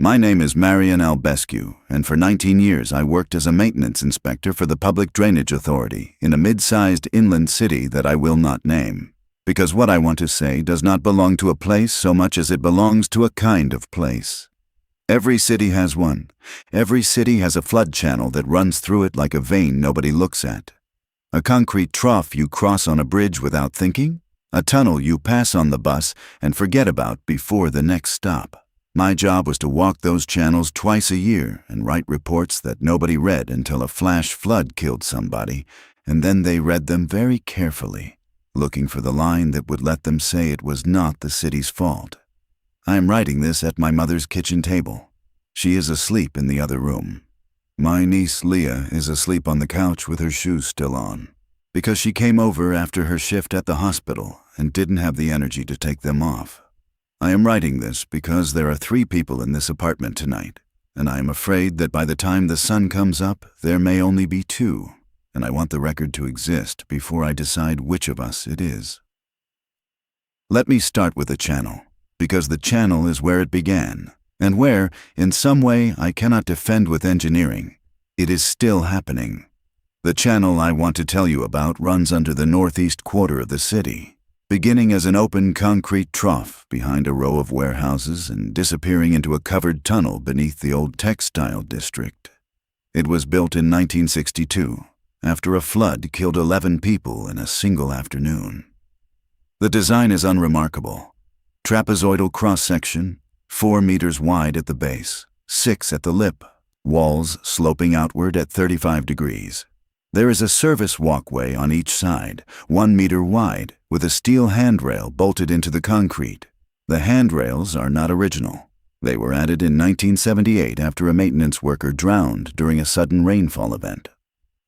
My name is Marien Albescu, and for 19 years I worked as a maintenance inspector for the Public Drainage Authority in a mid-sized inland city that I will not name, because what I want to say does not belong to a place so much as it belongs to a kind of place. Every city has one. Every city has a flood channel that runs through it like a vein nobody looks at. A concrete trough you cross on a bridge without thinking. A tunnel you pass on the bus and forget about before the next stop. My job was to walk those channels twice a year and write reports that nobody read until a flash flood killed somebody, and then they read them very carefully, looking for the line that would let them say it was not the city's fault. I am writing this at my mother's kitchen table. She is asleep in the other room. My niece Leah is asleep on the couch with her shoes still on, because she came over after her shift at the hospital and didn't have the energy to take them off. I am writing this because there are 3 people in this apartment tonight, and I am afraid that by the time the sun comes up, there may only be 2, and I want the record to exist before I decide which of us it is. Let me start with the channel, because the channel is where it began, and where, in some way I cannot defend with engineering, it is still happening. The channel I want to tell you about runs under the northeast quarter of the city, beginning as an open concrete trough behind a row of warehouses and disappearing into a covered tunnel beneath the old textile district. It was built in 1962, after a flood killed 11 people in a single afternoon. The design is unremarkable. Trapezoidal cross-section, 4 meters wide at the base, 6 at the lip, walls sloping outward at 35 degrees. There is a service walkway on each side, 1 meter wide, with a steel handrail bolted into the concrete. The handrails are not original. They were added in 1978 after a maintenance worker drowned during a sudden rainfall event.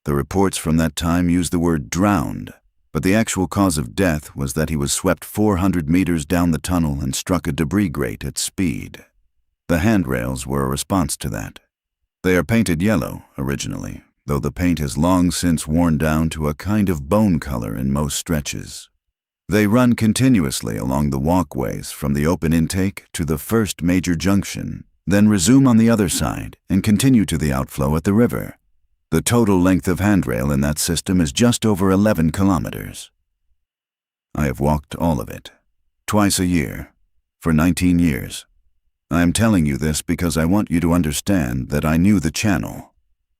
The reports from that time use the word drowned, but the actual cause of death was that he was swept 400 meters down the tunnel and struck a debris grate at speed. The handrails were a response to that. They are painted yellow, originally, though the paint has long since worn down to a kind of bone color in most stretches. They run continuously along the walkways from the open intake to the first major junction, then resume on the other side and continue to the outflow at the river. The total length of handrail in that system is just over 11 kilometers. I have walked all of it, twice a year, for 19 years. I am telling you this because I want you to understand that I knew the channel.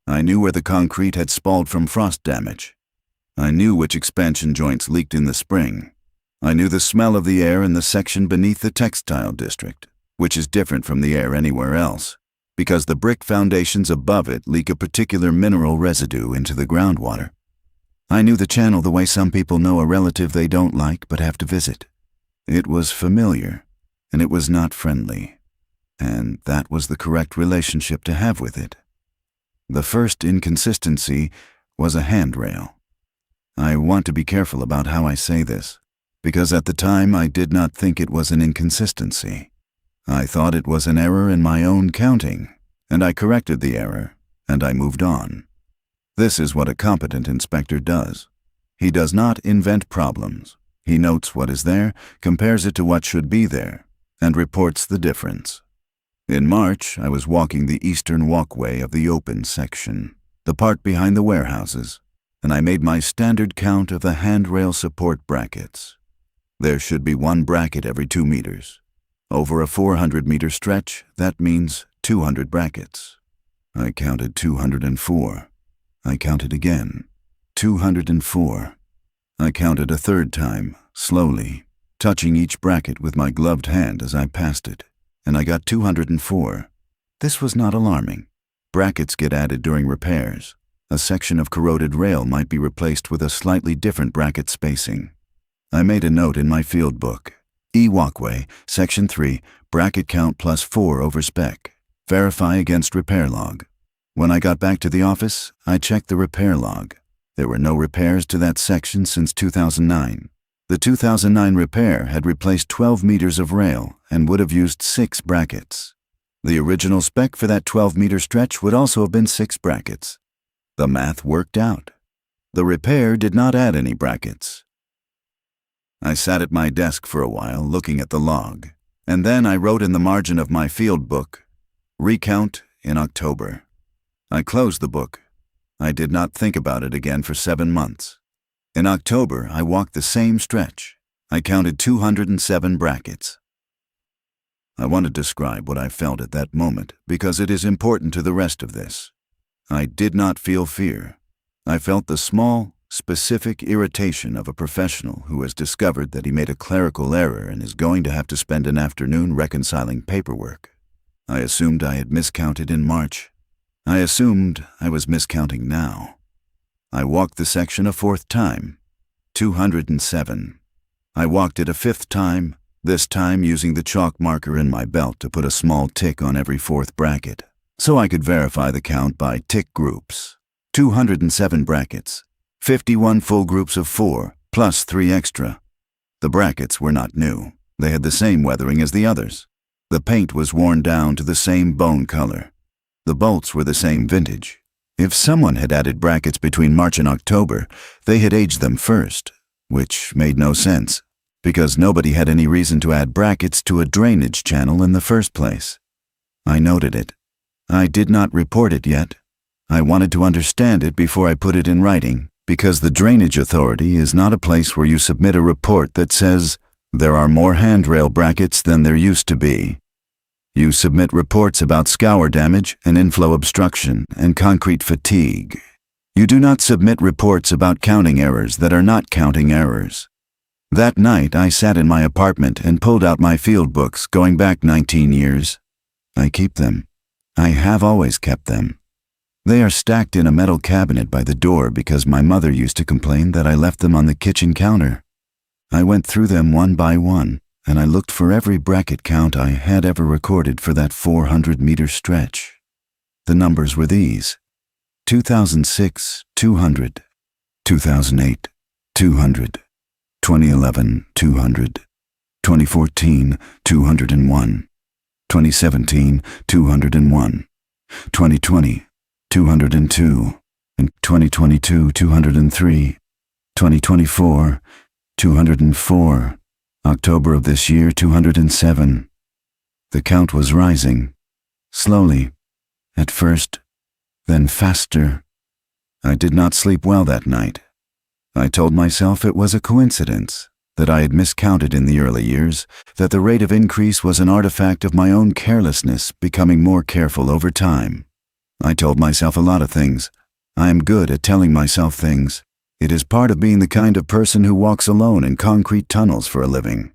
I knew where the concrete had spalled from frost damage. I knew which expansion joints leaked in the spring. I knew the smell of the air in the section beneath the textile district, which is different from the air anywhere else, because the brick foundations above it leak a particular mineral residue into the groundwater. I knew the channel the way some people know a relative they don't like but have to visit. It was familiar, and it was not friendly, and that was the correct relationship to have with it. The first inconsistency was a handrail. I want to be careful about how I say this, because at the time I did not think it was an inconsistency. I thought it was an error in my own counting, and I corrected the error, and I moved on. This is what a competent inspector does. He does not invent problems. He notes what is there, compares it to what should be there, and reports the difference. In March, I was walking the eastern walkway of the open section, the part behind the warehouses, and I made my standard count of the handrail support brackets. There should be 1 bracket every 2 meters. Over a 400-meter stretch, that means 200 brackets. I counted 204. I counted again. 204. I counted a 3rd time, slowly, touching each bracket with my gloved hand as I passed it, and I got 204. This was not alarming. Brackets get added during repairs. A section of corroded rail might be replaced with a slightly different bracket spacing. I made a note in my field book. E-walkway, section 3, bracket count +4 over spec. Verify against repair log. When I got back to the office, I checked the repair log. There were no repairs to that section since 2009. The 2009 repair had replaced 12 meters of rail and would have used 6 brackets. The original spec for that 12-meter stretch would also have been 6 brackets. The math worked out. The repair did not add any brackets. I sat at my desk for a while looking at the log, and then I wrote in the margin of my field book, Recount in October. I closed the book. I did not think about it again for 7 months. In October, I walked the same stretch. I counted 207 brackets. I want to describe what I felt at that moment because it is important to the rest of this. I did not feel fear. I felt the small, specific irritation of a professional who has discovered that he made a clerical error and is going to have to spend an afternoon reconciling paperwork. I assumed I had miscounted in March. I assumed I was miscounting now. I walked the section a 4th time, 207. I walked it a 5th time, this time using the chalk marker in my belt to put a small tick on every 4th bracket, so I could verify the count by tick groups. 207 brackets, 51 full groups of 4, plus 3 extra. The brackets were not new. They had the same weathering as the others. The paint was worn down to the same bone color. The bolts were the same vintage. If someone had added brackets between March and October, they had aged them first, which made no sense, because nobody had any reason to add brackets to a drainage channel in the first place. I noted it. I did not report it yet. I wanted to understand it before I put it in writing, because the Drainage Authority is not a place where you submit a report that says, there are more handrail brackets than there used to be. You submit reports about scour damage and inflow obstruction and concrete fatigue. You do not submit reports about counting errors that are not counting errors. That night, I sat in my apartment and pulled out my field books going back 19 years. I keep them. I have always kept them. They are stacked in a metal cabinet by the door because my mother used to complain that I left them on the kitchen counter. I went through them one by one, and I looked for every bracket count I had ever recorded for that 400-meter stretch. The numbers were these: 2006, 200, 2008, 200, 2011, 200, 2014, 201, 2017, 201, 2020, 202, and 2022, 203, 2024, 204, October of this year, 207. The count was rising, slowly, at first, then faster. I did not sleep well that night. I told myself it was a coincidence, that I had miscounted in the early years, that the rate of increase was an artifact of my own carelessness becoming more careful over time. I told myself a lot of things. I am good at telling myself things. It is part of being the kind of person who walks alone in concrete tunnels for a living.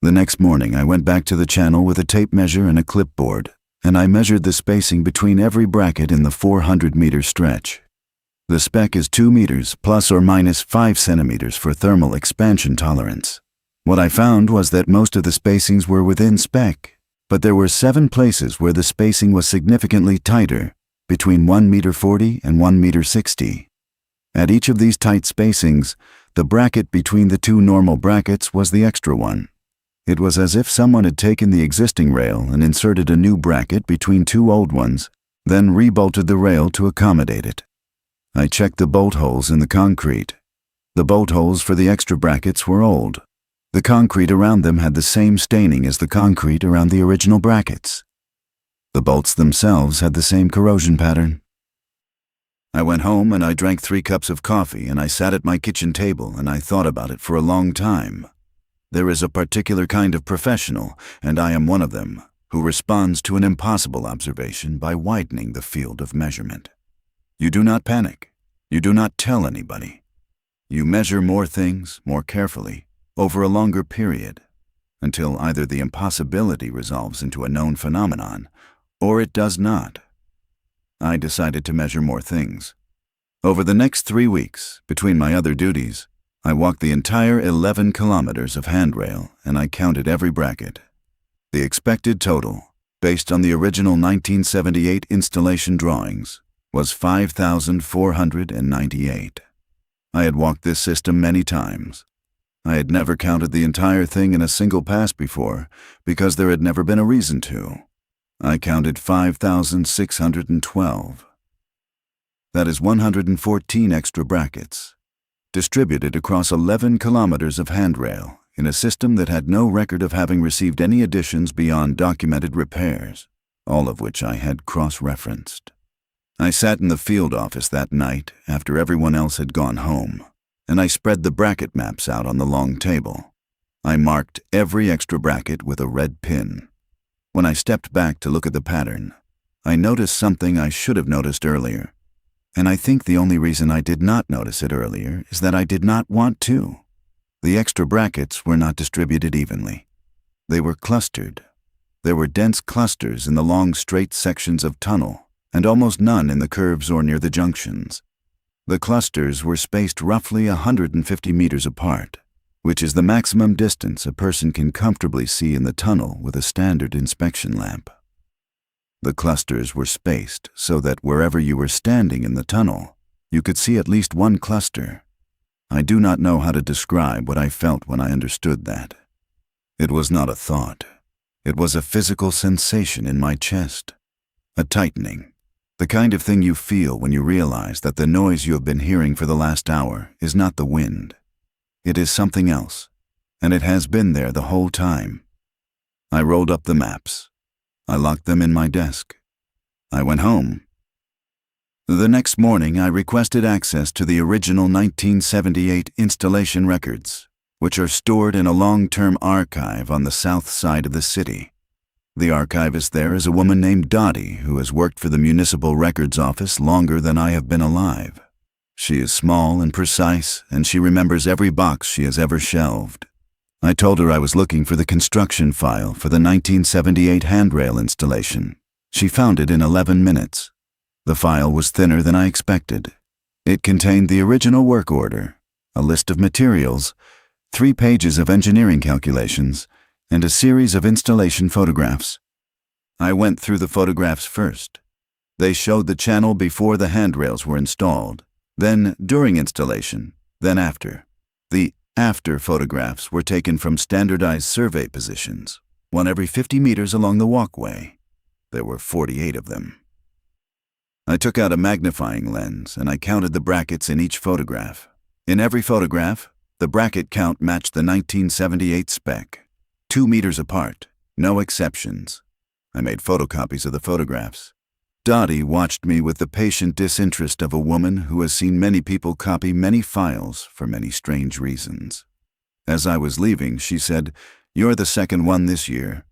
The next morning, I went back to the channel with a tape measure and a clipboard, and I measured the spacing between every bracket in the 400-meter stretch. The spec is 2 meters plus or minus 5 centimeters for thermal expansion tolerance. What I found was that most of the spacings were within spec, but there were 7 places where the spacing was significantly tighter, between 1 meter 40 and 1 meter 60. At each of these tight spacings, the bracket between the 2 normal brackets was the extra one. It was as if someone had taken the existing rail and inserted a new bracket between 2 old ones, then rebolted the rail to accommodate it. I checked the bolt holes in the concrete. The bolt holes for the extra brackets were old. The concrete around them had the same staining as the concrete around the original brackets. The bolts themselves had the same corrosion pattern. I went home and I drank 3 cups of coffee and I sat at my kitchen table and I thought about it for a long time. There is a particular kind of professional, and I am one of them, who responds to an impossible observation by widening the field of measurement. You do not panic. You do not tell anybody. You measure more things, more carefully, over a longer period, until either the impossibility resolves into a known phenomenon, or it does not. I decided to measure more things. Over the next 3 weeks, between my other duties, I walked the entire 11 kilometers of handrail and I counted every bracket. The expected total, based on the original 1978 installation drawings, was 5,498. I had walked this system many times. I had never counted the entire thing in a single pass before because there had never been a reason to. I counted 5,612. That is 114 extra brackets, distributed across 11 kilometers of handrail in a system that had no record of having received any additions beyond documented repairs. all of which I had cross-referenced. I sat in the field office that night after everyone else had gone home, and I spread the bracket maps out on the long table. I marked every extra bracket with a red pin. When I stepped back to look at the pattern, I noticed something I should have noticed earlier, and I think the only reason I did not notice it earlier is that I did not want to. The extra brackets were not distributed evenly. They were clustered. There were dense clusters in the long straight sections of tunnel, and almost none in the curves or near the junctions. The clusters were spaced roughly 150 meters apart, which is the maximum distance a person can comfortably see in the tunnel with a standard inspection lamp. The clusters were spaced so that wherever you were standing in the tunnel, you could see at least one cluster. I do not know how to describe what I felt when I understood that. It was not a thought. It was a physical sensation in my chest. A tightening. The kind of thing you feel when you realize that the noise you have been hearing for the last hour is not the wind. It is something else, and it has been there the whole time. I rolled up the maps. I locked them in my desk. I went home. The next morning, I requested access to the original 1978 installation records, which are stored in a long-term archive on the south side of the city. The archivist there is a woman named Dottie, who has worked for the Municipal Records Office longer than I have been alive. She is small and precise, and she remembers every box she has ever shelved. I told her I was looking for the construction file for the 1978 handrail installation. She found it in 11 minutes. The file was thinner than I expected. It contained the original work order, a list of materials, 3 pages of engineering calculations, and a series of installation photographs. I went through the photographs first. They showed the channel before the handrails were installed, then during installation, then after. The after photographs were taken from standardized survey positions, one every 50 meters along the walkway. There were 48 of them. I took out a magnifying lens and I counted the brackets in each photograph. In every photograph, the bracket count matched the 1978 spec, 2 meters apart, no exceptions. I made photocopies of the photographs. Dottie watched me with the patient disinterest of a woman who has seen many people copy many files for many strange reasons. As I was leaving, she said, "You're the second one this year."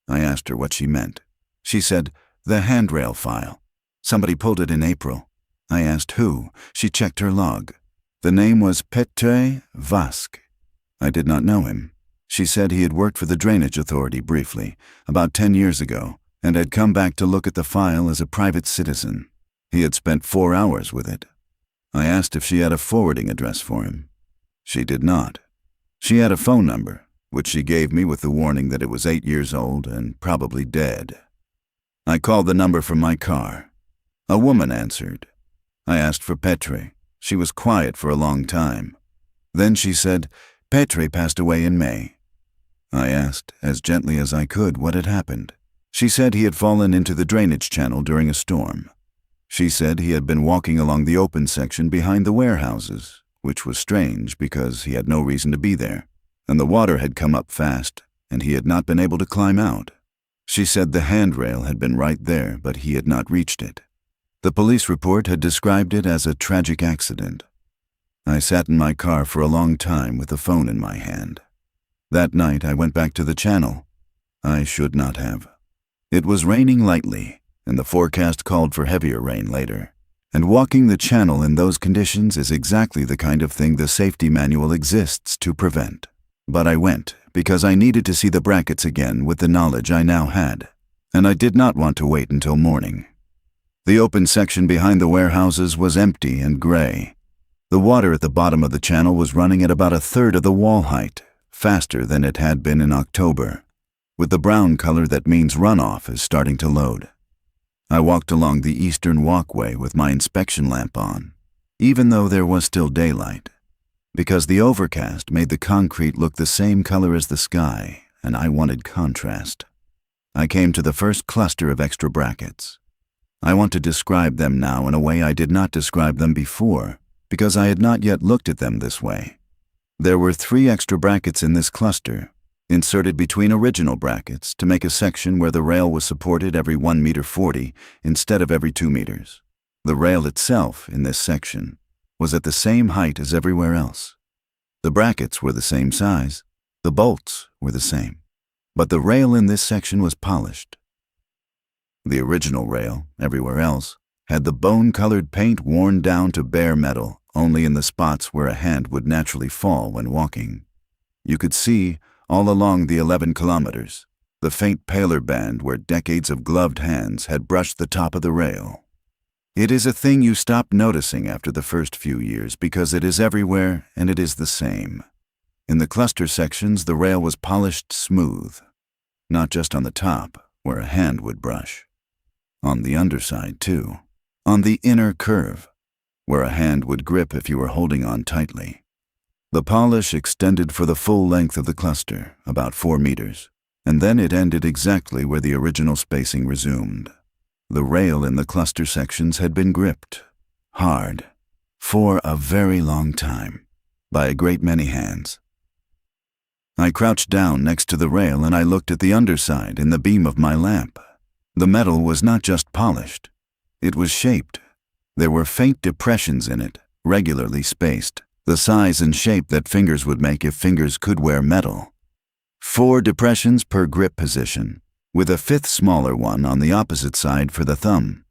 I asked her what she meant. She said, "The handrail file. Somebody pulled it in April." I asked who. She checked her log. The name was Petre Vask. I did not know him. She said he had worked for the Drainage Authority briefly, about 10 years ago, and had come back to look at the file as a private citizen. He had spent 4 hours with it. I asked if she had a forwarding address for him. She did not. She had a phone number, which she gave me with the warning that it was 8 years old and probably dead. I called the number from my car. A woman answered. I asked for Petre. She was quiet for a long time. Then she said, "Petre passed away in May." I asked, as gently as I could, what had happened. She said he had fallen into the drainage channel during a storm. She said he had been walking along the open section behind the warehouses, which was strange because he had no reason to be there, and the water had come up fast, and he had not been able to climb out. She said the handrail had been right there, but he had not reached it. The police report had described it as a tragic accident. I sat in my car for a long time with the phone in my hand. That night I went back to the channel. I should not have. It was raining lightly, and the forecast called for heavier rain later. And walking the channel in those conditions is exactly the kind of thing the safety manual exists to prevent. But I went because I needed to see the brackets again with the knowledge I now had, and I did not want to wait until morning. The open section behind the warehouses was empty and gray. The water at the bottom of the channel was running at about 1/3 of the wall height, faster than it had been in October, with the brown color that means runoff is starting to load. I walked along the eastern walkway with my inspection lamp on, even though there was still daylight, because the overcast made the concrete look the same color as the sky, and I wanted contrast. I came to the first cluster of extra brackets. I want to describe them now in a way I did not describe them before, because I had not yet looked at them this way. There were 3 extra brackets in this cluster, inserted between original brackets to make a section where the rail was supported every 1.40 meters instead of every 2 meters. The rail itself, in this section, was at the same height as everywhere else. The brackets were the same size, the bolts were the same, but the rail in this section was polished. The original rail, everywhere else, had the bone-colored paint worn down to bare metal only in the spots where a hand would naturally fall when walking. You could see, all along the 11 kilometers, the faint paler band where decades of gloved hands had brushed the top of the rail. It is a thing you stop noticing after the first few years because it is everywhere and it is the same. In the cluster sections, the rail was polished smooth, not just on the top, where a hand would brush. On the underside, too. On the inner curve, where a hand would grip if you were holding on tightly. The polish extended for the full length of the cluster, about 4 meters, and then it ended exactly where the original spacing resumed. The rail in the cluster sections had been gripped, hard, for a very long time, by a great many hands. I crouched down next to the rail and I looked at the underside in the beam of my lamp. The metal was not just polished, it was shaped. There were faint depressions in it, regularly spaced, the size and shape that fingers would make if fingers could wear metal. 4 depressions per grip position, with a 5th smaller one on the opposite side for the thumb.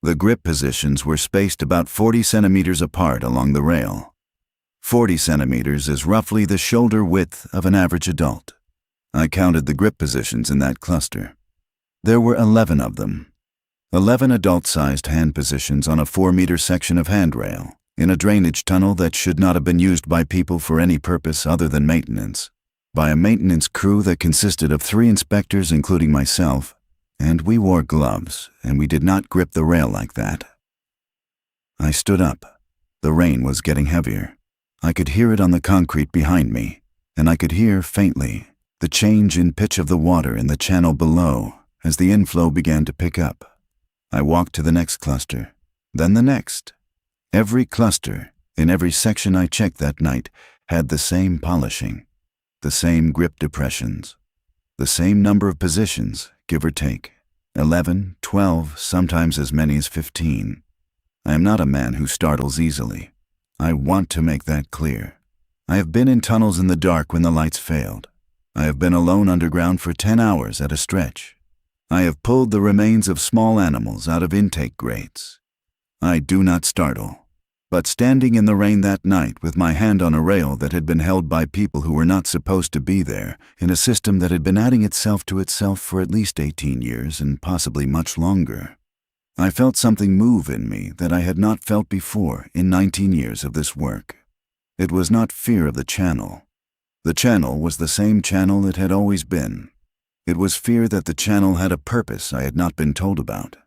The grip positions were spaced about 40 centimeters apart along the rail. 40 centimeters is roughly the shoulder width of an average adult. I counted the grip positions in that cluster. There were 11 of them. 11 adult-sized hand positions on a 4-meter section of handrail, in a drainage tunnel that should not have been used by people for any purpose other than maintenance, by a maintenance crew that consisted of 3 inspectors including myself, and we wore gloves, and we did not grip the rail like that. I stood up. The rain was getting heavier. I could hear it on the concrete behind me, and I could hear, faintly, the change in pitch of the water in the channel below as the inflow began to pick up. I walked to the next cluster, then the next. Every cluster, in every section I checked that night, had the same polishing, the same grip depressions, the same number of positions, give or take, 11, 12, sometimes as many as 15. I am not a man who startles easily. I want to make that clear. I have been in tunnels in the dark when the lights failed. I have been alone underground for 10 hours at a stretch. I have pulled the remains of small animals out of intake grates. I do not startle, but standing in the rain that night with my hand on a rail that had been held by people who were not supposed to be there, in a system that had been adding itself to itself for at least 18 years and possibly much longer, I felt something move in me that I had not felt before in 19 years of this work. It was not fear of the channel. The channel was the same channel it had always been. It was fear that the channel had a purpose I had not been told about,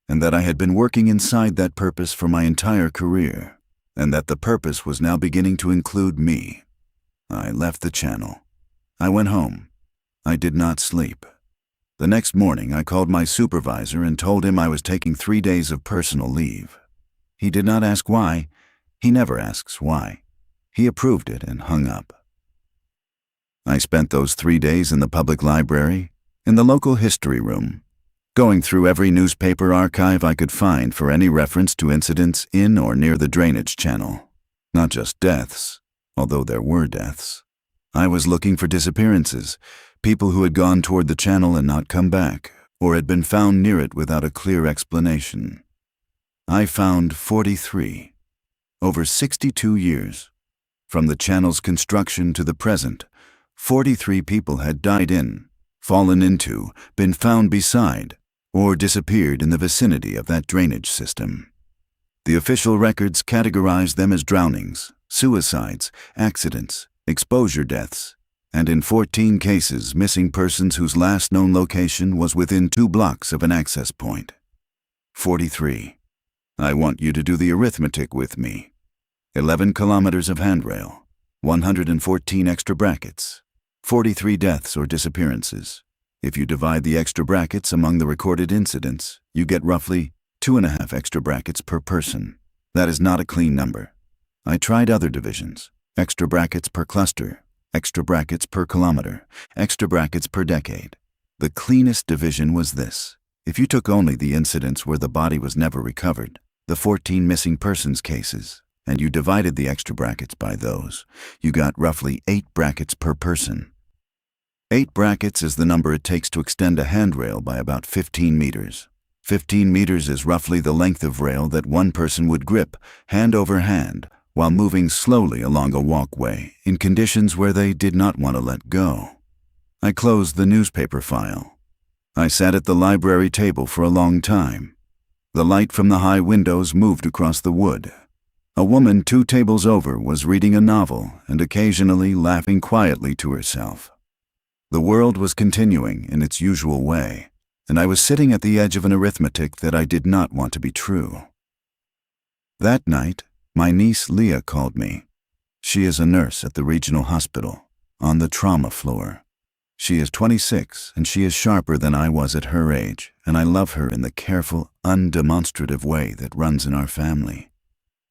and that I had been working inside that purpose for my entire career, and that the purpose was now beginning to include me. I left the channel. I went home. I did not sleep. The next morning I called my supervisor and told him I was taking 3 days of personal leave. He did not ask why. He never asks why. He approved it and hung up. I spent those 3 days in the public library, in the local history room, going through every newspaper archive I could find for any reference to incidents in or near the drainage channel. Not just deaths, although there were deaths. I was looking for disappearances, people who had gone toward the channel and not come back, or had been found near it without a clear explanation. I found 43. Over 62 years. From the channel's construction to the present, 43 people had died in, fallen into, been found beside, or disappeared in the vicinity of that drainage system. The official records categorized them as drownings, suicides, accidents, exposure deaths, and in 14 cases missing persons whose last known location was within 2 blocks of an access point. 43. I want you to do the arithmetic with me. 11 kilometers of handrail, 114 extra brackets, 43 deaths or disappearances. If you divide the extra brackets among the recorded incidents, you get roughly 2.5 extra brackets per person. That is not a clean number. I tried other divisions. Extra brackets per cluster, extra brackets per kilometer, extra brackets per decade. The cleanest division was this. If you took only the incidents where the body was never recovered, the 14 missing persons cases, and you divided the extra brackets by those, you got roughly 8 brackets per person. 8 brackets is the number it takes to extend a handrail by about 15 meters. 15 meters is roughly the length of rail that one person would grip, hand over hand, while moving slowly along a walkway in conditions where they did not want to let go. I closed the newspaper file. I sat at the library table for a long time. The light from the high windows moved across the wood. A woman 2 tables over was reading a novel and occasionally laughing quietly to herself. The world was continuing in its usual way, and I was sitting at the edge of an arithmetic that I did not want to be true. That night, my niece Leah called me. She is a nurse at the regional hospital, on the trauma floor. She is 26, and she is sharper than I was at her age, and I love her in the careful, undemonstrative way that runs in our family.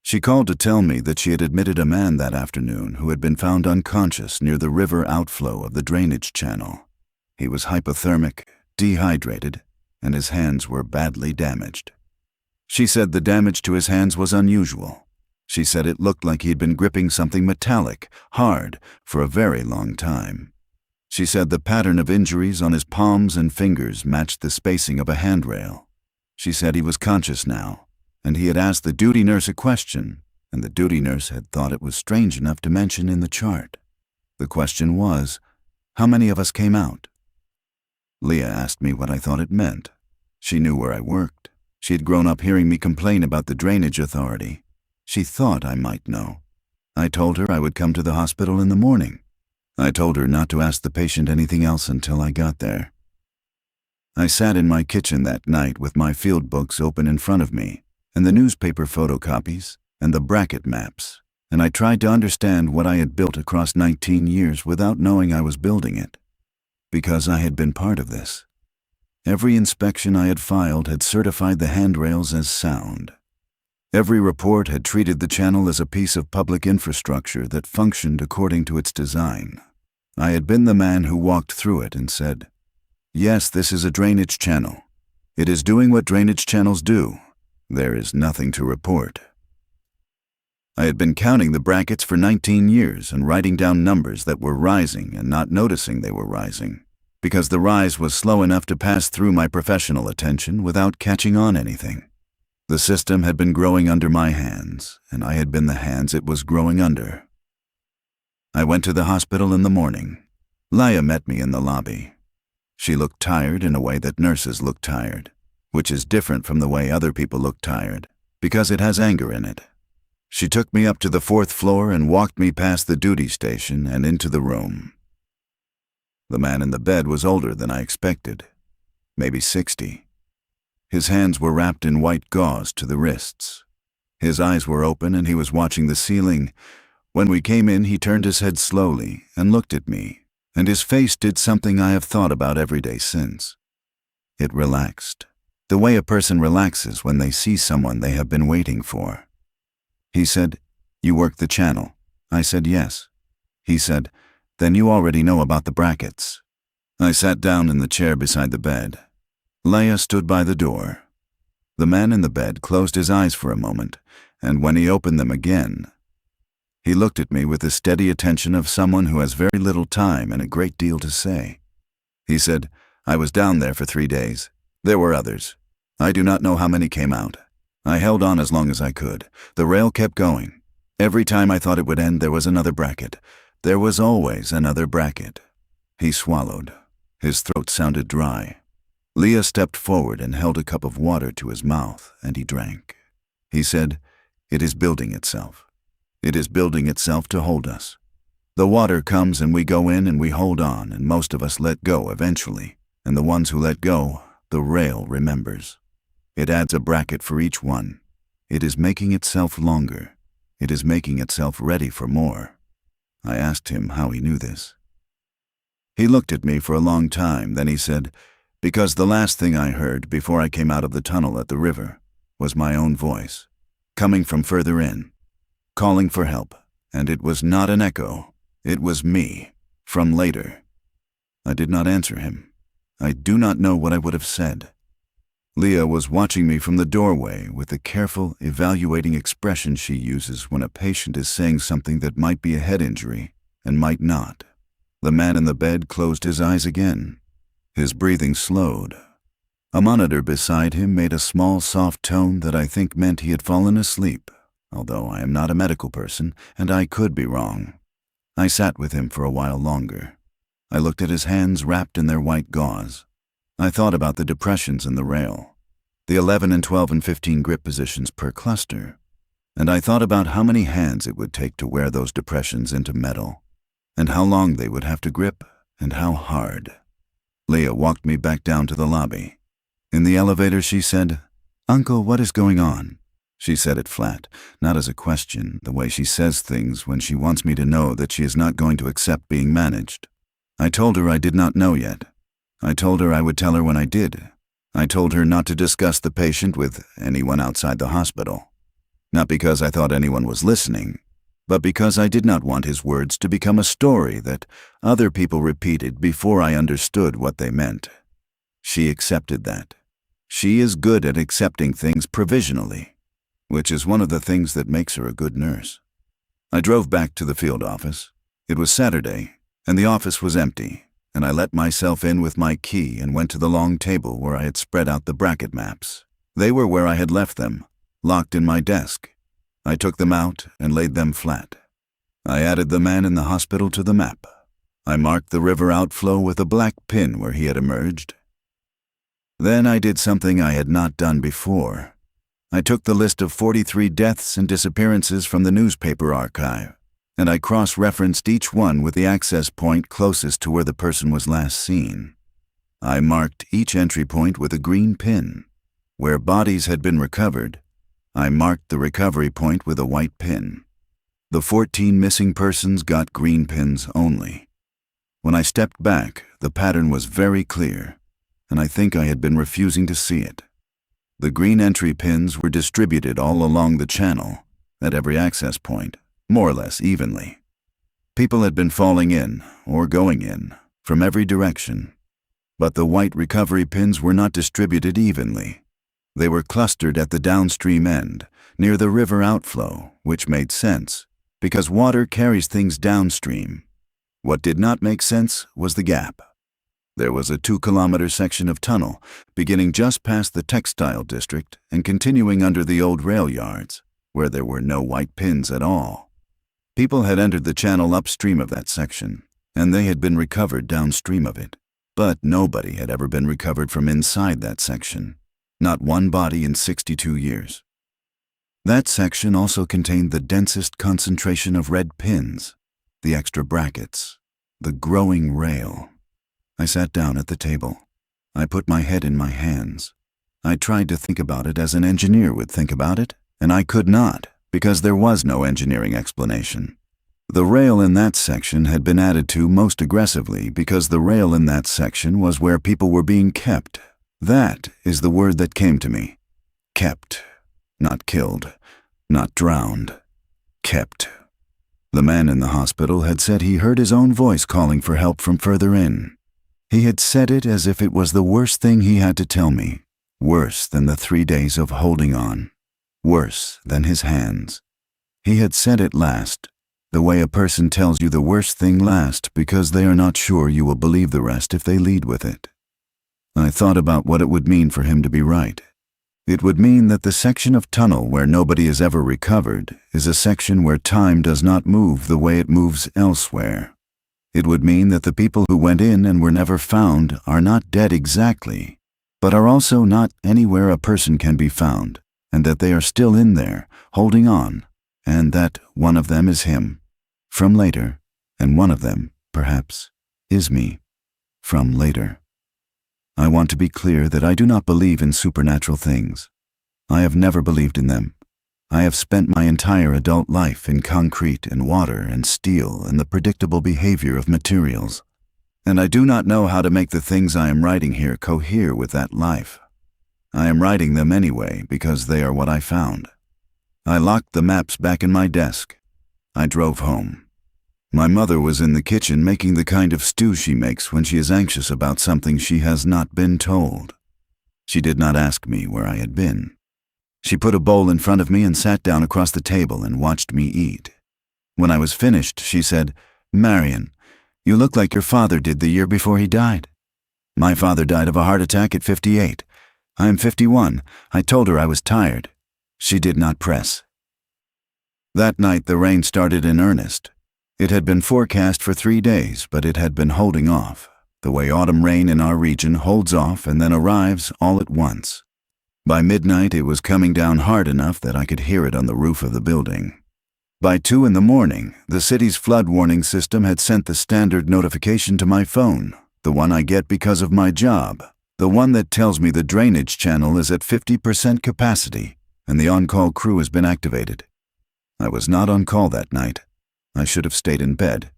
She called to tell me that she had admitted a man that afternoon who had been found unconscious near the river outflow of the drainage channel. He was hypothermic, dehydrated, and his hands were badly damaged. She said the damage to his hands was unusual. She said it looked like he had been gripping something metallic, hard, for a very long time. She said the pattern of injuries on his palms and fingers matched the spacing of a handrail. She said he was conscious now, and he had asked the duty nurse a question, and the duty nurse had thought it was strange enough to mention in the chart. The question was, how many of us came out? Leah asked me what I thought it meant. She knew where I worked. She had grown up hearing me complain about the drainage authority. She thought I might know. I told her I would come to the hospital in the morning. I told her not to ask the patient anything else until I got there. I sat in my kitchen that night with my field books open in front of me, and the newspaper photocopies, and the bracket maps, and I tried to understand what I had built across 19 years without knowing I was building it. Because I had been part of this. Every inspection I had filed had certified the handrails as sound. Every report had treated the channel as a piece of public infrastructure that functioned according to its design. I had been the man who walked through it and said, "Yes, this is a drainage channel. It is doing what drainage channels do. There is nothing to report." I had been counting the brackets for 19 years and writing down numbers that were rising and not noticing they were rising, because the rise was slow enough to pass through my professional attention without catching on anything. The system had been growing under my hands, and I had been the hands it was growing under. I went to the hospital in the morning. Leah met me in the lobby. She looked tired in a way that nurses look tired, which is different from the way other people look tired, because it has anger in it. She took me up to the 4th floor and walked me past the duty station and into the room. The man in the bed was older than I expected, maybe 60. His hands were wrapped in white gauze to the wrists. His eyes were open and he was watching the ceiling. When we came in, he turned his head slowly and looked at me, and his face did something I have thought about every day since. It relaxed, the way a person relaxes when they see someone they have been waiting for. He said, "You work the channel." I said, "Yes." He said, "Then you already know about the brackets." I sat down in the chair beside the bed. Leah stood by the door. The man in the bed closed his eyes for a moment, and when he opened them again, he looked at me with the steady attention of someone who has very little time and a great deal to say. He said, "I was down there for 3 days. There were others. I do not know how many came out. I held on as long as I could. The rail kept going. Every time I thought it would end, there was another bracket. There was always another bracket." He swallowed. His throat sounded dry. Leah stepped forward and held a cup of water to his mouth, and he drank. He said, "It is building itself. It is building itself to hold us. The water comes and we go in and we hold on, and most of us let go eventually, and the ones who let go, the rail remembers. It adds a bracket for each one. It is making itself longer. It is making itself ready for more." I asked him how he knew this. He looked at me for a long time, then he said, "Because the last thing I heard before I came out of the tunnel at the river was my own voice, coming from further in, calling for help, and it was not an echo, it was me. From later. I did not answer him. I do not know what I would have said. Leah was watching me from the doorway with the careful, evaluating expression she uses when a patient is saying something that might be a head injury and might not. The man in the bed closed his eyes again. His breathing slowed. A monitor beside him made a small, soft tone that I think meant he had fallen asleep, although I am not a medical person and I could be wrong. I sat with him for a while longer. I looked at his hands wrapped in their white gauze. I thought about the depressions in the rail, the 11 and 12 and 15 grip positions per cluster, and I thought about how many hands it would take to wear those depressions into metal, and how long they would have to grip, and how hard. Leah walked me back down to the lobby. In the elevator she said, "Uncle, what is going on?" She said it flat, not as a question, the way she says things when she wants me to know that she is not going to accept being managed. I told her I did not know yet. I told her I would tell her when I did. I told her not to discuss the patient with anyone outside the hospital. Not because I thought anyone was listening, but because I did not want his words to become a story that other people repeated before I understood what they meant. She accepted that. She is good at accepting things provisionally, which is one of the things that makes her a good nurse. I drove back to the field office. It was Saturday, and the office was empty, and I let myself in with my key and went to the long table where I had spread out the bracket maps. They were where I had left them, locked in my desk. I took them out and laid them flat. I added the man in the hospital to the map. I marked the river outflow with a black pin where he had emerged. Then I did something I had not done before. I took the list of 43 deaths and disappearances from the newspaper archive, and I cross-referenced each one with the access point closest to where the person was last seen. I marked each entry point with a green pin. Where bodies had been recovered, I marked the recovery point with a white pin. The 14 missing persons got green pins only. When I stepped back, the pattern was very clear, and I think I had been refusing to see it. The green entry pins were distributed all along the channel, at every access point, more or less evenly. People had been falling in, or going in, from every direction. But the white recovery pins were not distributed evenly. They were clustered at the downstream end, near the river outflow, which made sense, because water carries things downstream. What did not make sense was the gap. There was a 2-kilometer section of tunnel, beginning just past the textile district and continuing under the old rail yards, where there were no white pins at all. People had entered the channel upstream of that section, and they had been recovered downstream of it. But nobody had ever been recovered from inside that section. Not one body in 62 years. That section also contained the densest concentration of red pins, the extra brackets, the growing rail. I sat down at the table. I put my head in my hands. I tried to think about it as an engineer would think about it, and I could not, because there was no engineering explanation. The rail in that section had been added to most aggressively because the rail in that section was where people were being kept. That is the word that came to me. Kept. Not killed. Not drowned. Kept. The man in the hospital had said he heard his own voice calling for help from further in. He had said it as if it was the worst thing he had to tell me. Worse than the 3 days of holding on. Worse than his hands. He had said it last, the way a person tells you the worst thing last because they are not sure you will believe the rest if they lead with it. I thought about what it would mean for him to be right. It would mean that the section of tunnel where nobody is ever recovered is a section where time does not move the way it moves elsewhere. It would mean that the people who went in and were never found are not dead exactly, but are also not anywhere a person can be found, and that they are still in there, holding on, and that one of them is him, from later, and one of them, perhaps, is me, from later. I want to be clear that I do not believe in supernatural things. I have never believed in them. I have spent my entire adult life in concrete and water and steel and the predictable behavior of materials. And I do not know how to make the things I am writing here cohere with that life. I am writing them anyway because they are what I found. I locked the maps back in my desk. I drove home. My mother was in the kitchen making the kind of stew she makes when she is anxious about something she has not been told. She did not ask me where I had been. She put a bowl in front of me and sat down across the table and watched me eat. When I was finished, she said, "Marien, you look like your father did the year before he died." "My father died of a heart attack at 58. I am 51. I told her I was tired. She did not press. That night the rain started in earnest. It had been forecast for 3 days, but it had been holding off, the way autumn rain in our region holds off and then arrives all at once. By midnight it was coming down hard enough that I could hear it on the roof of the building. By 2 in the morning, the city's flood warning system had sent the standard notification to my phone, the one I get because of my job, the one that tells me the drainage channel is at 50% capacity and the on-call crew has been activated. I was not on call that night. I should have stayed in bed.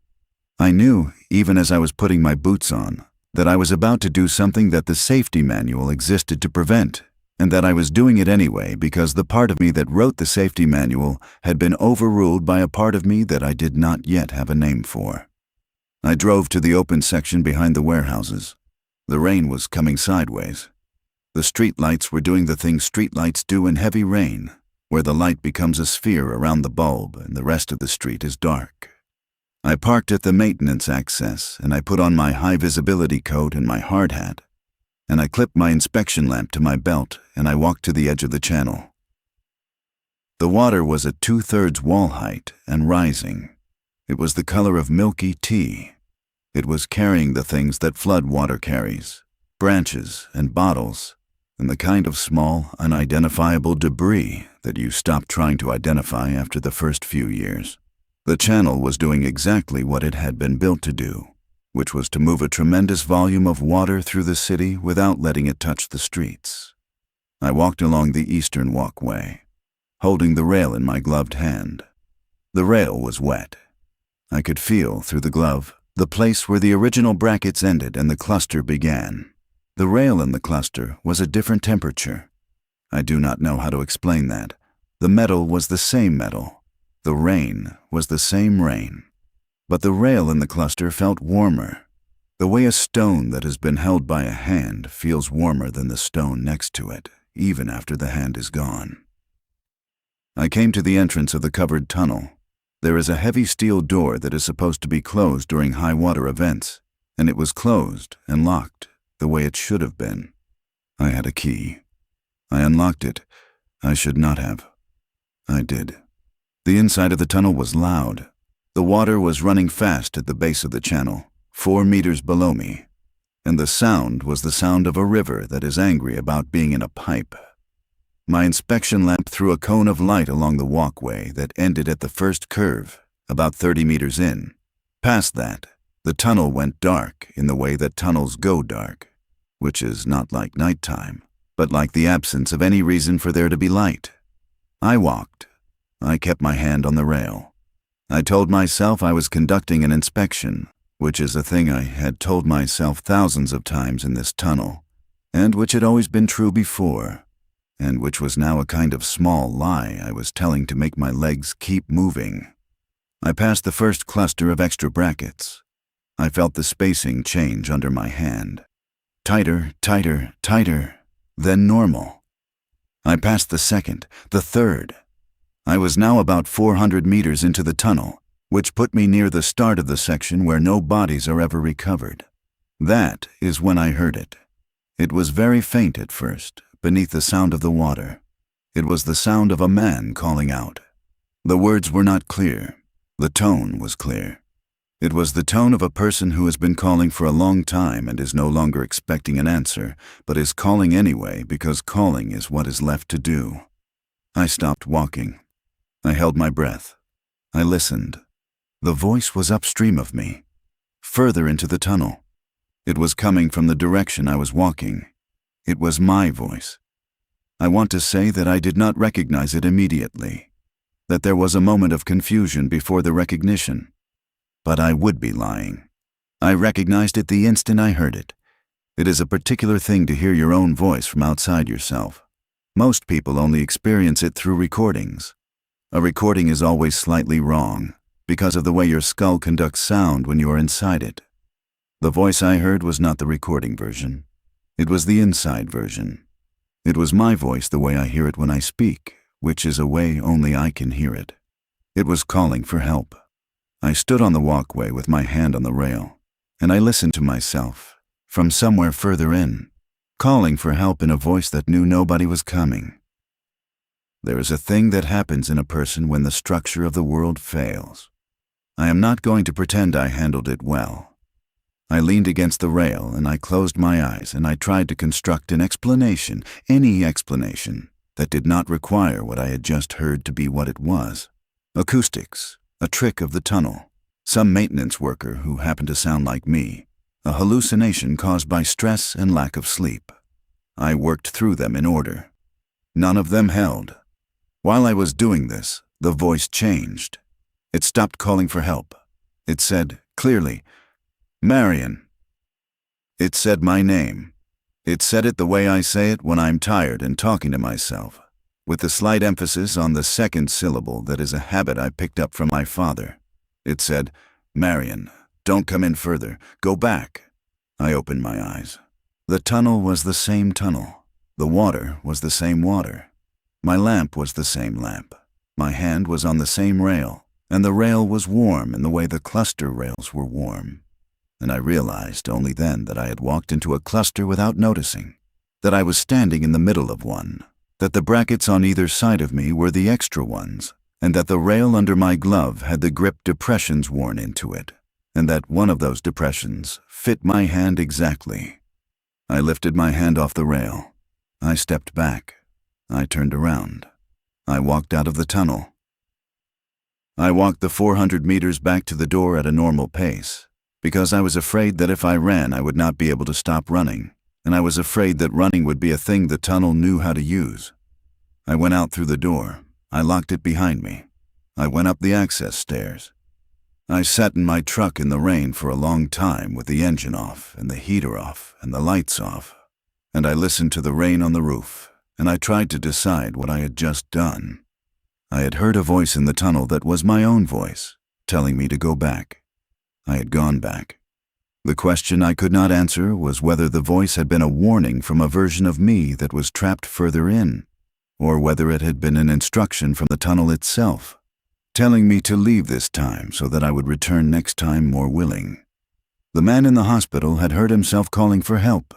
I knew, even as I was putting my boots on, that I was about to do something that the safety manual existed to prevent, and that I was doing it anyway because the part of me that wrote the safety manual had been overruled by a part of me that I did not yet have a name for. I drove to the open section behind the warehouses. The rain was coming sideways. The street lights were doing the thing street lights do in heavy rain, where the light becomes a sphere around the bulb and the rest of the street is dark. I parked at the maintenance access and I put on my high-visibility coat and my hard hat, and I clipped my inspection lamp to my belt and I walked to the edge of the channel. The water was at 2/3 wall height and rising. It was the color of milky tea. It was carrying the things that flood water carries, branches and bottles, and the kind of small, unidentifiable debris that you stop trying to identify after the first few years. The channel was doing exactly what it had been built to do, which was to move a tremendous volume of water through the city without letting it touch the streets. I walked along the eastern walkway, holding the rail in my gloved hand. The rail was wet. I could feel, through the glove, the place where the original brackets ended and the cluster began. The rail in the cluster was a different temperature. I do not know how to explain that. The metal was the same metal. The rain was the same rain. But the rail in the cluster felt warmer. The way a stone that has been held by a hand feels warmer than the stone next to it, even after the hand is gone. I came to the entrance of the covered tunnel. There is a heavy steel door that is supposed to be closed during high water events, and it was closed and locked the way it should have been. I had a key. I unlocked it. I should not have. I did. The inside of the tunnel was loud. The water was running fast at the base of the channel, 4 meters below me, and the sound was the sound of a river that is angry about being in a pipe. My inspection lamp threw a cone of light along the walkway that ended at the first curve, about 30 meters in. Past that, the tunnel went dark in the way that tunnels go dark, which is not like nighttime, but like the absence of any reason for there to be light. I walked. I kept my hand on the rail. I told myself I was conducting an inspection, which is a thing I had told myself thousands of times in this tunnel, and which had always been true before, and which was now a kind of small lie I was telling to make my legs keep moving. I passed the first cluster of extra brackets. I felt the spacing change under my hand. Tighter, tighter, tighter, then normal. I passed the second, the third. I was now about 400 meters into the tunnel, which put me near the start of the section where no bodies are ever recovered. That is when I heard it. It was very faint at first, beneath the sound of the water. It was the sound of a man calling out. The words were not clear. The tone was clear. It was the tone of a person who has been calling for a long time and is no longer expecting an answer, but is calling anyway because calling is what is left to do. I stopped walking. I held my breath. I listened. The voice was upstream of me, further into the tunnel. It was coming from the direction I was walking. It was my voice. I want to say that I did not recognize it immediately, that there was a moment of confusion before the recognition. But I would be lying. I recognized it the instant I heard it. It is a particular thing to hear your own voice from outside yourself. Most people only experience it through recordings. A recording is always slightly wrong. because of the way your skull conducts sound when you are inside it. The voice I heard was not the recording version. It was the inside version. It was my voice the way I hear it when I speak, which is a way only I can hear it. It was calling for help. I stood on the walkway with my hand on the rail, and I listened to myself, from somewhere further in, calling for help in a voice that knew nobody was coming. There is a thing that happens in a person when the structure of the world fails. I am not going to pretend I handled it well. I leaned against the rail and I closed my eyes and I tried to construct an explanation, any explanation, that did not require what I had just heard to be what it was. Acoustics, a trick of the tunnel, some maintenance worker who happened to sound like me, a hallucination caused by stress and lack of sleep. I worked through them in order. None of them held. While I was doing this, the voice changed. It stopped calling for help. It said, clearly, Marien. It said my name. It said it the way I say it when I'm tired and talking to myself, with the slight emphasis on the second syllable that is a habit I picked up from my father. It said, Marien, don't come in further. Go back. I opened my eyes. The tunnel was the same tunnel. The water was the same water. My lamp was the same lamp. My hand was on the same rail, and the rail was warm in the way the cluster rails were warm. And I realized only then that I had walked into a cluster without noticing, that I was standing in the middle of one, that the brackets on either side of me were the extra ones, and that the rail under my glove had the grip depressions worn into it, and that one of those depressions fit my hand exactly. I lifted my hand off the rail. I stepped back. I turned around. I walked out of the tunnel. I walked the 400 meters back to the door at a normal pace, because I was afraid that if I ran I would not be able to stop running, and I was afraid that running would be a thing the tunnel knew how to use. I went out through the door. I locked it behind me. I went up the access stairs. I sat in my truck in the rain for a long time with the engine off and the heater off and the lights off, and I listened to the rain on the roof, and I tried to decide what I had just done. I had heard a voice in the tunnel that was my own voice, telling me to go back. I had gone back. The question I could not answer was whether the voice had been a warning from a version of me that was trapped further in, or whether it had been an instruction from the tunnel itself, telling me to leave this time so that I would return next time more willing. The man in the hospital had heard himself calling for help,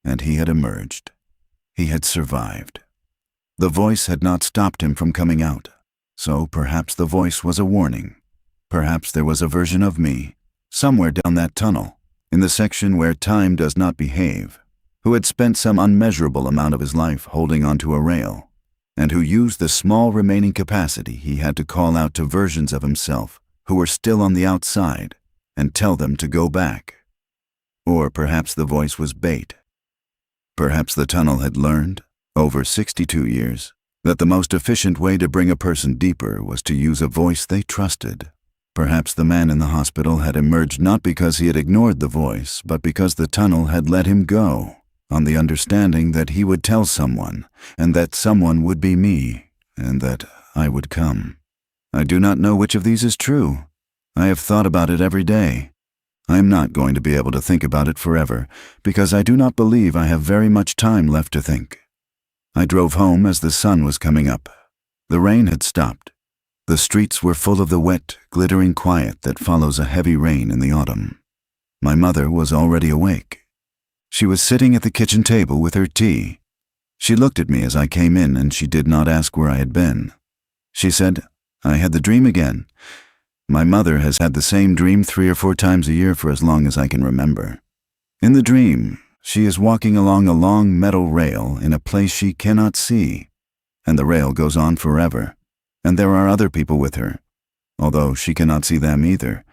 and he had emerged. He had survived. The voice had not stopped him from coming out, so perhaps the voice was a warning. Perhaps there was a version of me, somewhere down that tunnel, in the section where time does not behave, who had spent some unmeasurable amount of his life holding onto a rail, and who used the small remaining capacity he had to call out to versions of himself who were still on the outside and tell them to go back. Or perhaps the voice was bait. Perhaps the tunnel had learned, over 62 years, that the most efficient way to bring a person deeper was to use a voice they trusted. Perhaps the man in the hospital had emerged not because he had ignored the voice, but because the tunnel had let him go, on the understanding that he would tell someone, and that someone would be me, and that I would come. I do not know which of these is true. I have thought about it every day. I am not going to be able to think about it forever, because I do not believe I have very much time left to think. I drove home as the sun was coming up. The rain had stopped. The streets were full of the wet, glittering quiet that follows a heavy rain in the autumn. My mother was already awake. She was sitting at the kitchen table with her tea. She looked at me as I came in and she did not ask where I had been. She said, "I had the dream again." My mother has had the same dream 3 or 4 times a year for as long as I can remember. In the dream, she is walking along a long metal rail in a place she cannot see, and the rail goes on forever, and there are other people with her, although she cannot see them either,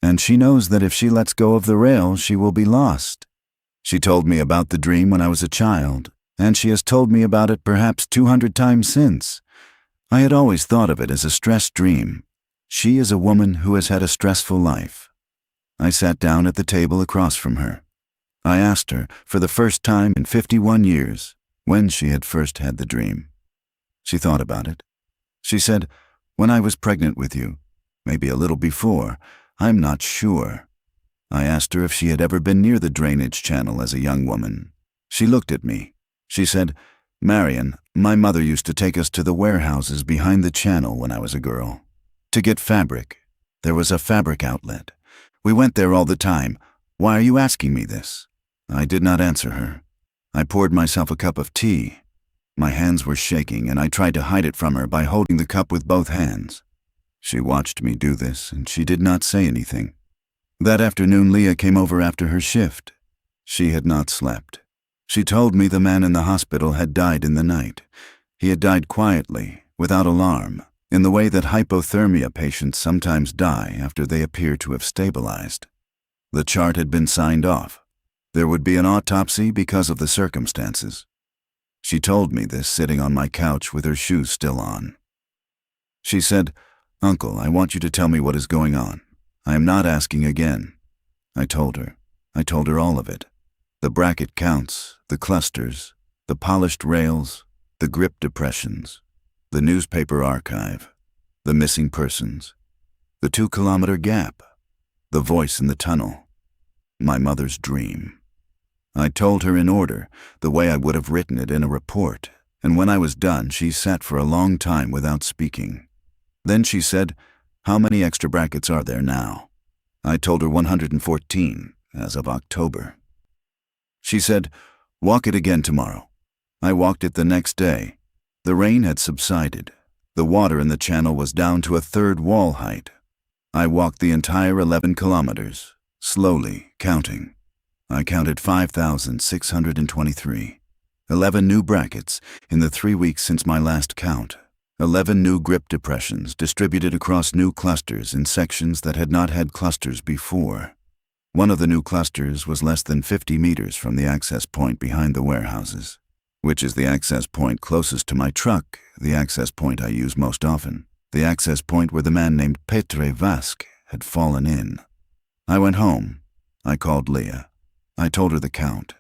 and she knows that if she lets go of the rail, she will be lost. She told me about the dream when I was a child, and she has told me about it perhaps 200 times since. I had always thought of it as a stress dream. She is a woman who has had a stressful life. I sat down at the table across from her. I asked her, for the first time in 51 years, when she had first had the dream. She thought about it. She said, "When I was pregnant with you." Maybe a little before. I'm not sure. I asked her if she had ever been near the drainage channel as a young woman. She looked at me. She said, "Marien, my mother used to take us to the warehouses behind the channel when I was a girl. To get fabric. There was a fabric outlet. We went there all the time. Why are you asking me this?" I did not answer her. I poured myself a cup of tea. My hands were shaking, and I tried to hide it from her by holding the cup with both hands. She watched me do this, and she did not say anything. That afternoon, Leah came over after her shift. She had not slept. She told me the man in the hospital had died in the night. He had died quietly, without alarm, in the way that hypothermia patients sometimes die after they appear to have stabilized. The chart had been signed off. There would be an autopsy because of the circumstances. She told me this sitting on my couch with her shoes still on. She said, "Uncle, I want you to tell me what is going on. I am not asking again." I told her. I told her all of it. The bracket counts, the clusters, the polished rails, the grip depressions, the newspaper archive, the missing persons, the 2-kilometer gap, the voice in the tunnel, my mother's dream. I told her in order, the way I would have written it in a report, and when I was done, she sat for a long time without speaking. Then she said, "How many extra brackets are there now?" I told her 114, as of October. She said, "Walk it again tomorrow." I walked it the next day. The rain had subsided. The water in the channel was down to a third wall height. I walked the entire 11 kilometers, slowly, counting. I counted 5,623. 11 new brackets in the 3 weeks since my last count. 11 new grip depressions distributed across new clusters in sections that had not had clusters before. One of the new clusters was less than 50 meters from the access point behind the warehouses, which is the access point closest to my truck, the access point I use most often, the access point where the man named Petre Vasque had fallen in. I went home. I called Leah. I told her the count.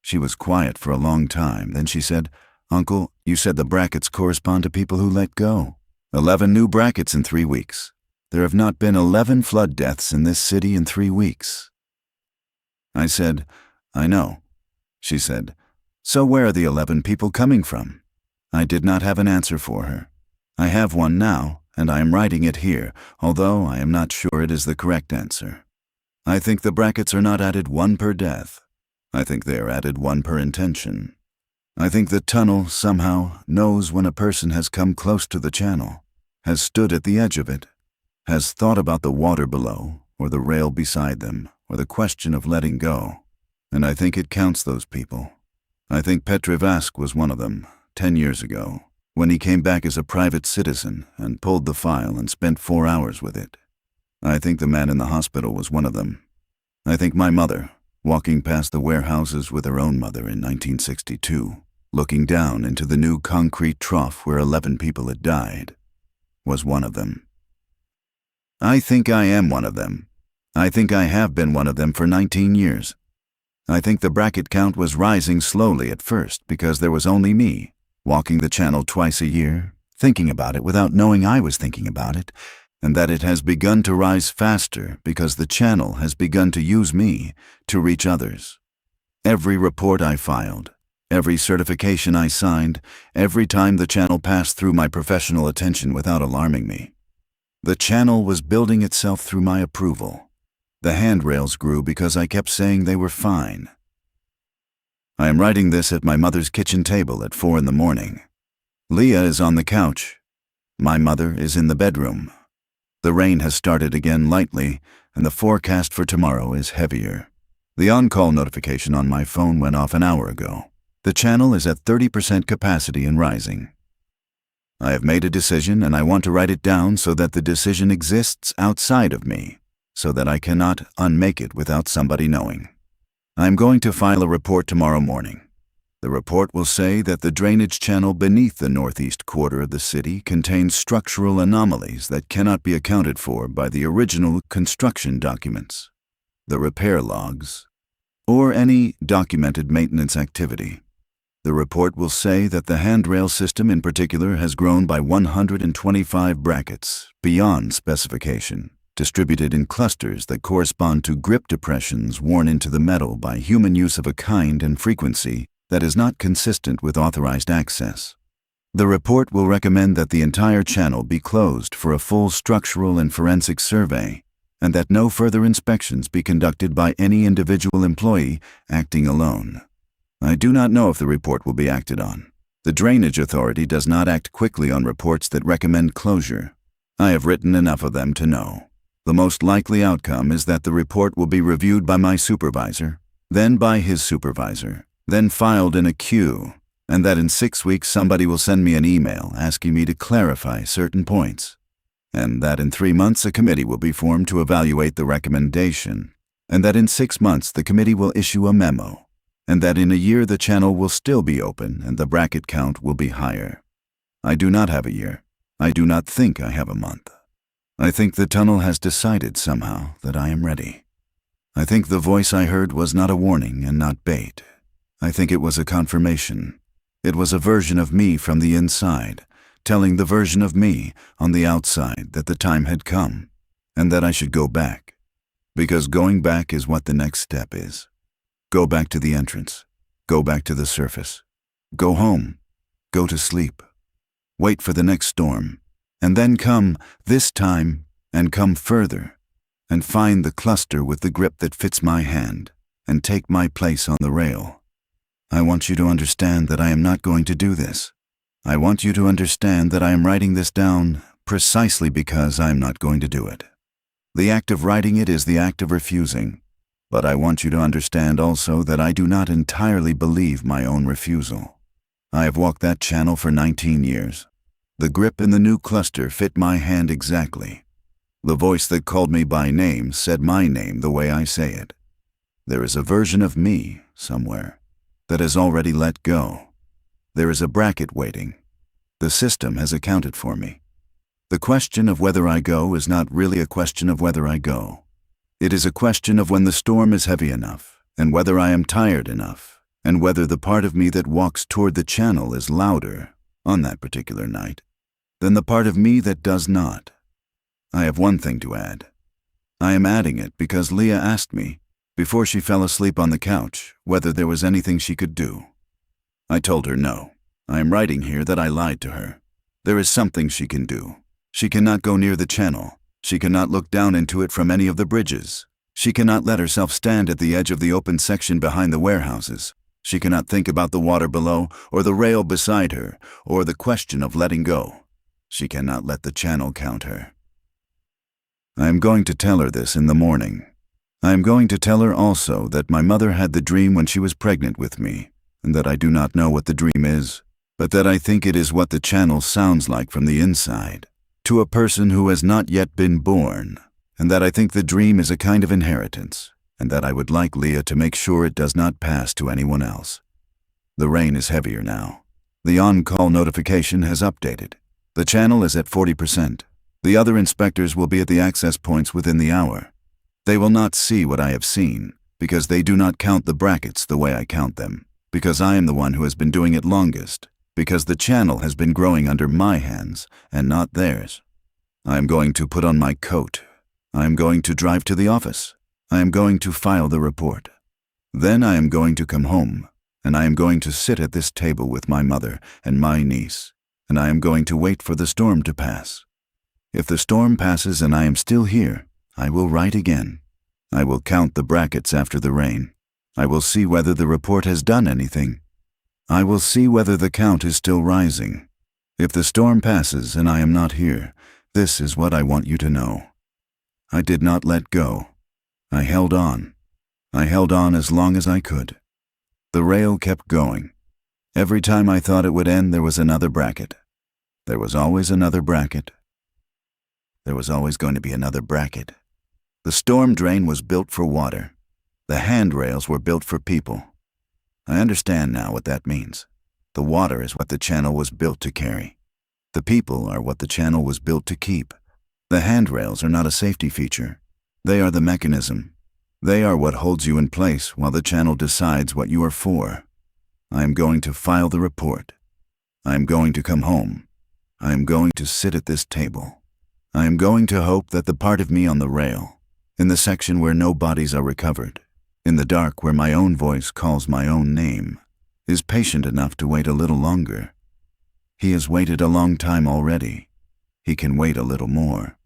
She was quiet for a long time. Then she said, "Uncle, you said the brackets correspond to people who let go. 11 new brackets in 3 weeks. There have not been 11 flood deaths in this city in 3 weeks." I said, "I know." She said, "So where are the 11 people coming from?" I did not have an answer for her. I have one now, and I am writing it here, although I am not sure it is the correct answer. I think the brackets are not added 1 per death. I think they are added 1 per intention. I think the tunnel somehow knows when a person has come close to the channel, has stood at the edge of it, has thought about the water below, or the rail beside them, or the question of letting go. And I think it counts those people. I think Petre Vasque was one of them, 10 years ago, when he came back as a private citizen and pulled the file and spent 4 hours with it. I think the man in the hospital was one of them. I think my mother, walking past the warehouses with her own mother in 1962, looking down into the new concrete trough where 11 people had died, was one of them. I think I am one of them. I think I have been one of them for 19 years. I think the bracket count was rising slowly at first because there was only me, walking the channel twice a year, thinking about it without knowing I was thinking about it, and that it has begun to rise faster because the channel has begun to use me to reach others. Every report I filed, every certification I signed, every time the channel passed through my professional attention without alarming me. The channel was building itself through my approval. The handrails grew because I kept saying they were fine. I am writing this at my mother's kitchen table at 4 in the morning. Leah is on the couch. My mother is in the bedroom. The rain has started again lightly, and the forecast for tomorrow is heavier. The on-call notification on my phone went off an hour ago. The channel is at 30% capacity and rising. I have made a decision, and I want to write it down so that the decision exists outside of me, so that I cannot unmake it without somebody knowing. I am going to file a report tomorrow morning. The report will say that the drainage channel beneath the northeast quarter of the city contains structural anomalies that cannot be accounted for by the original construction documents, the repair logs, or any documented maintenance activity. The report will say that the handrail system in particular has grown by 125 brackets, beyond specification, distributed in clusters that correspond to grip depressions worn into the metal by human use of a kind and frequency that is not consistent with authorized access. The report will recommend that the entire channel be closed for a full structural and forensic survey, and that no further inspections be conducted by any individual employee acting alone. I do not know if the report will be acted on. The Drainage Authority does not act quickly on reports that recommend closure. I have written enough of them to know. The most likely outcome is that the report will be reviewed by my supervisor, then by his supervisor, then filed in a queue, and that in 6 weeks somebody will send me an email asking me to clarify certain points, and that in 3 months a committee will be formed to evaluate the recommendation, and that in 6 months the committee will issue a memo, and that in a year the channel will still be open and the bracket count will be higher. I do not have a year. I do not think I have a month. I think the tunnel has decided somehow that I am ready. I think the voice I heard was not a warning and not bait. I think it was a confirmation. It was a version of me from the inside, telling the version of me on the outside that the time had come, and that I should go back. Because going back is what the next step is. Go back to the entrance. Go back to the surface. Go home. Go to sleep. Wait for the next storm. And then come, this time, and come further, and find the cluster with the grip that fits my hand, and take my place on the rail. I want you to understand that I am not going to do this. I want you to understand that I am writing this down precisely because I am not going to do it. The act of writing it is the act of refusing, but I want you to understand also that I do not entirely believe my own refusal. I have walked that channel for 19 years. The grip in the new cluster fit my hand exactly. The voice that called me by name said my name the way I say it. There is a version of me, somewhere, that has already let go. There is a bracket waiting. The system has accounted for me. The question of whether I go is not really a question of whether I go. It is a question of when the storm is heavy enough, and whether I am tired enough, and whether the part of me that walks toward the channel is louder, on that particular night, than the part of me that does not. I have one thing to add. I am adding it because Leah asked me, before she fell asleep on the couch, whether there was anything she could do. I told her no. I am writing here that I lied to her. There is something she can do. She cannot go near the channel. She cannot look down into it from any of the bridges. She cannot let herself stand at the edge of the open section behind the warehouses. She cannot think about the water below, or the rail beside her, or the question of letting go. She cannot let the channel count her. I am going to tell her this in the morning. I am going to tell her also that my mother had the dream when she was pregnant with me, and that I do not know what the dream is, but that I think it is what the channel sounds like from the inside, to a person who has not yet been born, and that I think the dream is a kind of inheritance, and that I would like Leah to make sure it does not pass to anyone else. The rain is heavier now. The on-call notification has updated. The channel is at 40%. The other inspectors will be at the access points within the hour. They will not see what I have seen, because they do not count the brackets the way I count them, because I am the one who has been doing it longest, because the channel has been growing under my hands and not theirs. I am going to put on my coat. I am going to drive to the office. I am going to file the report. Then I am going to come home, and I am going to sit at this table with my mother and my niece, and I am going to wait for the storm to pass. If the storm passes and I am still here, I will write again. I will count the brackets after the rain. I will see whether the report has done anything. I will see whether the count is still rising. If the storm passes and I am not here, this is what I want you to know. I did not let go. I held on. I held on as long as I could. The rail kept going. Every time I thought it would end, there was another bracket. There was always another bracket. There was always going to be another bracket. The storm drain was built for water. The handrails were built for people. I understand now what that means. The water is what the channel was built to carry. The people are what the channel was built to keep. The handrails are not a safety feature. They are the mechanism. They are what holds you in place while the channel decides what you are for. I am going to file the report. I am going to come home. I am going to sit at this table. I am going to hope that the part of me on the rail, in the section where no bodies are recovered, in the dark where my own voice calls my own name, is patient enough to wait a little longer. He has waited a long time already. He can wait a little more.